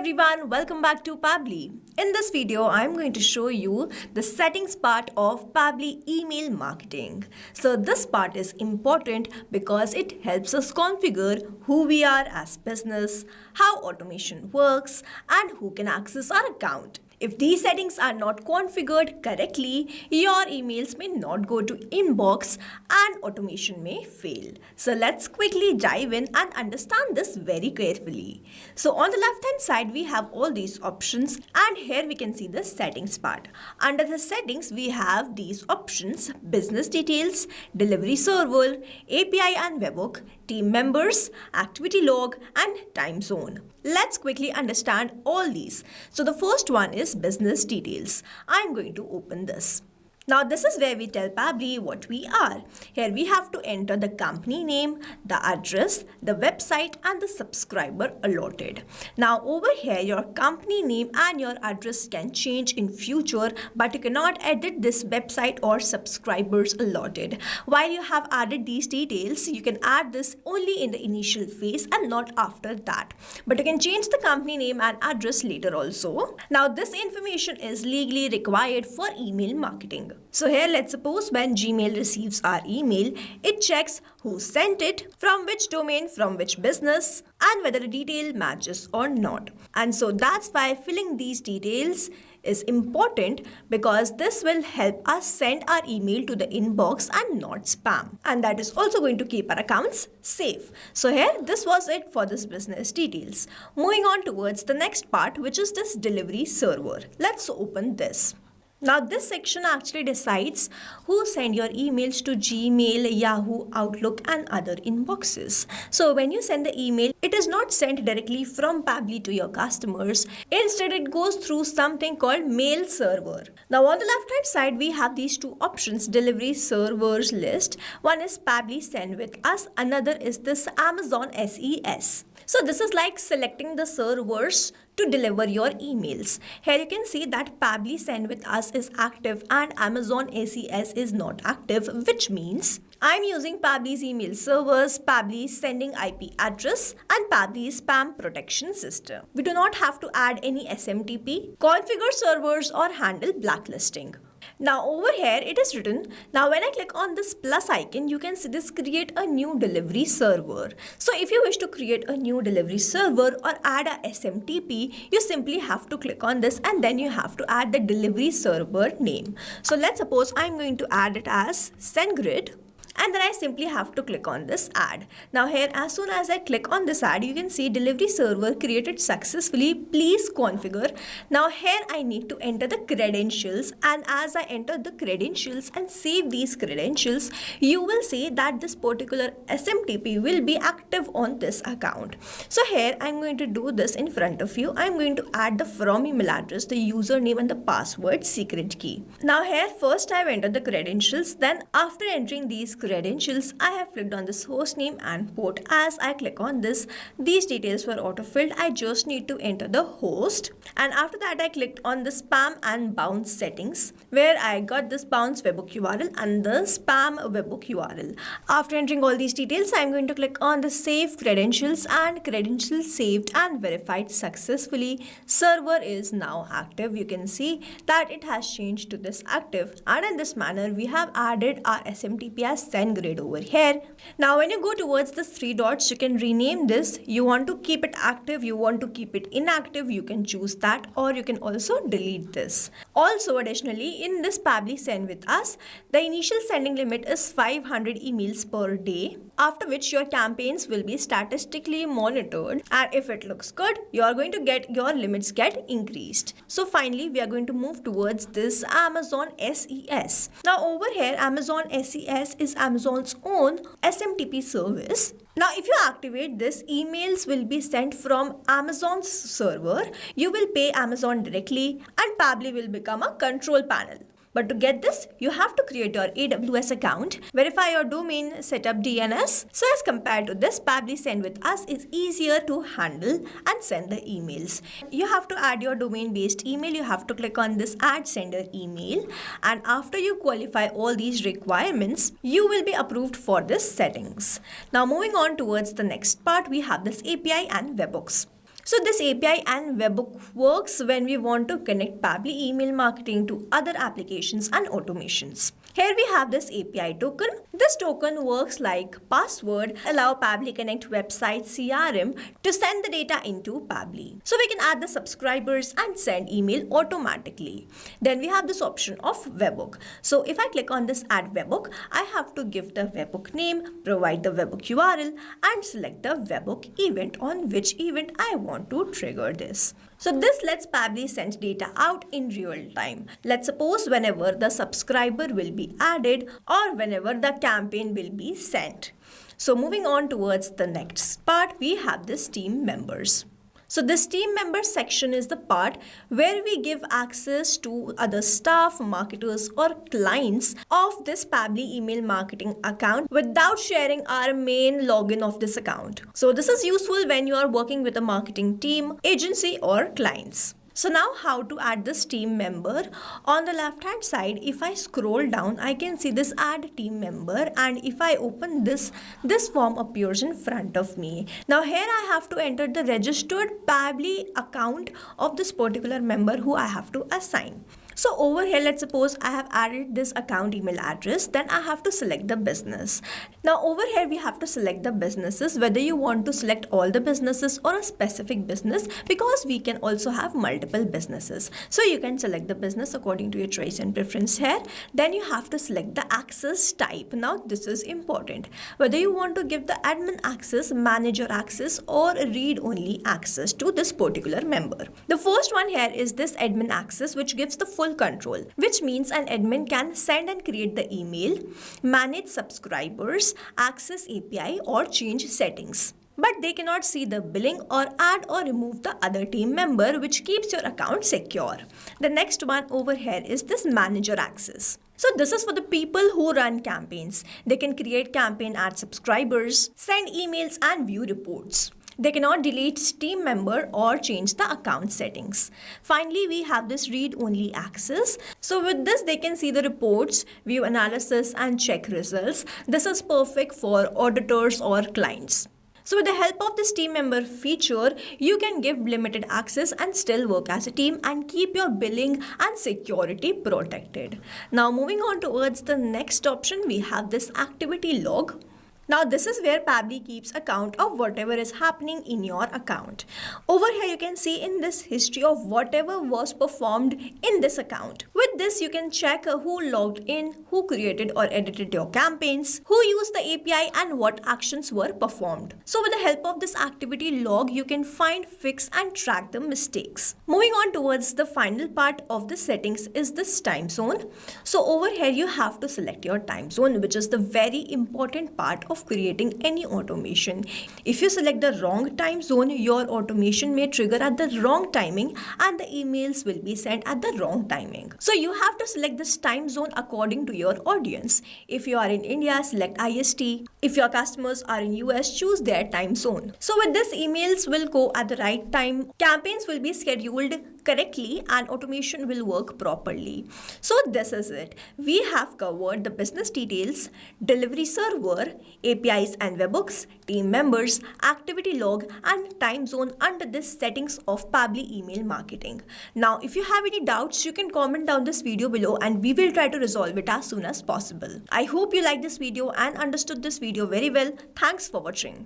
everyone, welcome back to Pabbly. In this video, I'm going to show you the settings part of Pabbly email marketing. So this part is important because it helps us configure who we are as business, how automation works, and who can access our account. If these settings are not configured correctly, your emails may not go to inbox and automation may fail. So let's quickly dive in and understand this very carefully. So on the left hand side, we have all these options and here we can see the settings part. Under the settings, we have these options: business details, delivery server, API and webhook, team members, activity log, and time zone. Let's quickly understand all these. So the first one is business details. I'm going to open this. Now this is where we tell Pabbly what we are. Here we have to enter the company name, the address, the website, and the subscriber allotted. Now over here, your company name and your address can change in future, but you cannot edit this website or subscribers allotted. While you have added these details, you can add this only in the initial phase and not after that. But you can change the company name and address later also. Now this information is legally required for email marketing. So here, let's suppose when Gmail receives our email, it checks who sent it, from which domain, from which business, and whether the detail matches or not. And so that's why filling these details is important, because this will help us send our email to the inbox and not spam. And that is also going to keep our accounts safe. So here, this was it for this business details. Moving on towards the next part, which is this delivery server. Let's open this. Now this section actually decides who send your emails to Gmail, Yahoo, Outlook, and other inboxes. So when you send the email, it is not sent directly from Pabbly to your customers. Instead, it goes through something called mail server. Now on the left hand side, we have these two options: delivery servers list. One is Pabbly Send With Us, another is this Amazon SES. So this is like selecting the servers to deliver your emails. Here you can see that Pabbly Send With Us is active and Amazon SES is not active, which means I'm using Pabbly's email servers, Pabbly's sending IP address, and Pabbly's spam protection system. We do not have to add any SMTP, configure servers, or handle blacklisting. Now over here it is written, now when I click on this plus icon, you can see this create a new delivery server. So if you wish to create a new delivery server or add a SMTP, you simply have to click on this and then you have to add the delivery server name. So let's suppose I'm going to add it as SendGrid. And then I simply have to click on this add. Now here, as soon as I click on this add, you can see delivery server created successfully. Please configure. Now here I need to enter the credentials, and as I enter the credentials and save these credentials, you will see that this particular SMTP will be active on this account. So here I'm going to do this in front of you. I'm going to add the from email address, the username, and the password secret key. Now here first I've entered the credentials. Then after entering these credentials, I have clicked on this host name and port. As I click on this, these details were auto-filled. I just need to enter the host, and after that I clicked on the spam and bounce settings, where I got this bounce webhook URL and the spam webhook URL. After entering all these details, I'm going to click on the save credentials, and credentials saved and verified successfully. Server is now active. You can see that it has changed to this active, and in this manner we have added our SMTP as SendGrid over here. Now when you go towards the three dots, you can rename this. You want to keep it active, you want to keep it inactive, you can choose that, or you can also delete this. Also additionally, in this Pabbly Send With Us, the initial sending limit is 500 emails per day, after which your campaigns will be statistically monitored, and if it looks good, you are going to get your limits get increased. So finally we are going to move towards this Amazon SES. Now over here, Amazon SES is Amazon's own SMTP service. Now if you activate this, emails will be sent from Amazon's server. You will pay Amazon directly and Pabbly will become a control panel. But to get this, you have to create your AWS account, verify your domain, set up DNS. So as compared to this, Pabbly Send With Us is easier to handle and send the emails. You have to add your domain-based email. You have to click on this add sender email. And after you qualify all these requirements, you will be approved for this settings. Now moving on towards the next part, we have this API and webhooks. So this API and webhook works when we want to connect Pabbly email marketing to other applications and automations. Here we have this API token. This token works like password, allow Pabbly Connect website CRM to send the data into Pabbly. So we can add the subscribers and send email automatically. Then we have this option of webhook. So if I click on this add webhook, I have to give the webhook name, provide the webhook URL and select the webhook event on which event I want to trigger this. So this lets Pabbly send data out in real time. Let's suppose whenever the subscriber will be added or whenever the campaign will be sent. So moving on towards the next part, we have this team members. So this team member section is the part where we give access to other staff, marketers or clients of this Pabbly email marketing account without sharing our main login of this account. So this is useful when you are working with a marketing team, agency or clients. So now how to add this team member? On the left hand side, if I scroll down, I can see this add team member, and if I open this form appears in front of me. Now here I have to enter the registered Pabbly account of this particular member who I have to assign. So over here, let's suppose I have added this account email address, then I have to select the business. Now over here, we have to select the businesses, whether you want to select all the businesses or a specific business, because we can also have multiple businesses. So you can select the business according to your choice and preference here. Then you have to select the access type. Now this is important. Whether you want to give the admin access, manager access or read-only access to this particular member. The first one here is this admin access, which gives the full control, which means an admin can send and create the email, manage subscribers, access API or change settings. But they cannot see the billing or add or remove the other team member, which keeps your account secure. The next one over here is this manager access. So this is for the people who run campaigns. They can create campaign, add subscribers, send emails and view reports. They cannot delete team member or change the account settings. Finally, we have this read-only access. So with this, they can see the reports, view analysis and check results. This is perfect for auditors or clients. So with the help of this team member feature, you can give limited access and still work as a team and keep your billing and security protected. Now moving on towards the next option, we have this activity log. Now this is where Pabbly keeps account of whatever is happening in your account. Over here you can see in this history of whatever was performed in this account. With this you can check who logged in, who created or edited your campaigns, who used the API and what actions were performed. So with the help of this activity log you can find, fix and track the mistakes. Moving on towards the final part of the settings is this time zone. So over here you have to select your time zone, which is the very important part of creating any automation. If you select the wrong time zone, your automation may trigger at the wrong timing and the emails will be sent at the wrong timing. So you have to select this time zone according to your audience. If you are in India, select IST. If your customers are in US, choose their time zone. So with this, emails will go at the right time, campaigns will be scheduled correctly and automation will work properly. So this is it. We have covered the business details, delivery server, APIs and webhooks, team members, activity log and time zone under this settings of Pabbly email marketing. Now if you have any doubts, you can comment down this video below and we will try to resolve it as soon as possible. I hope you liked this video and understood this video very well. Thanks for watching.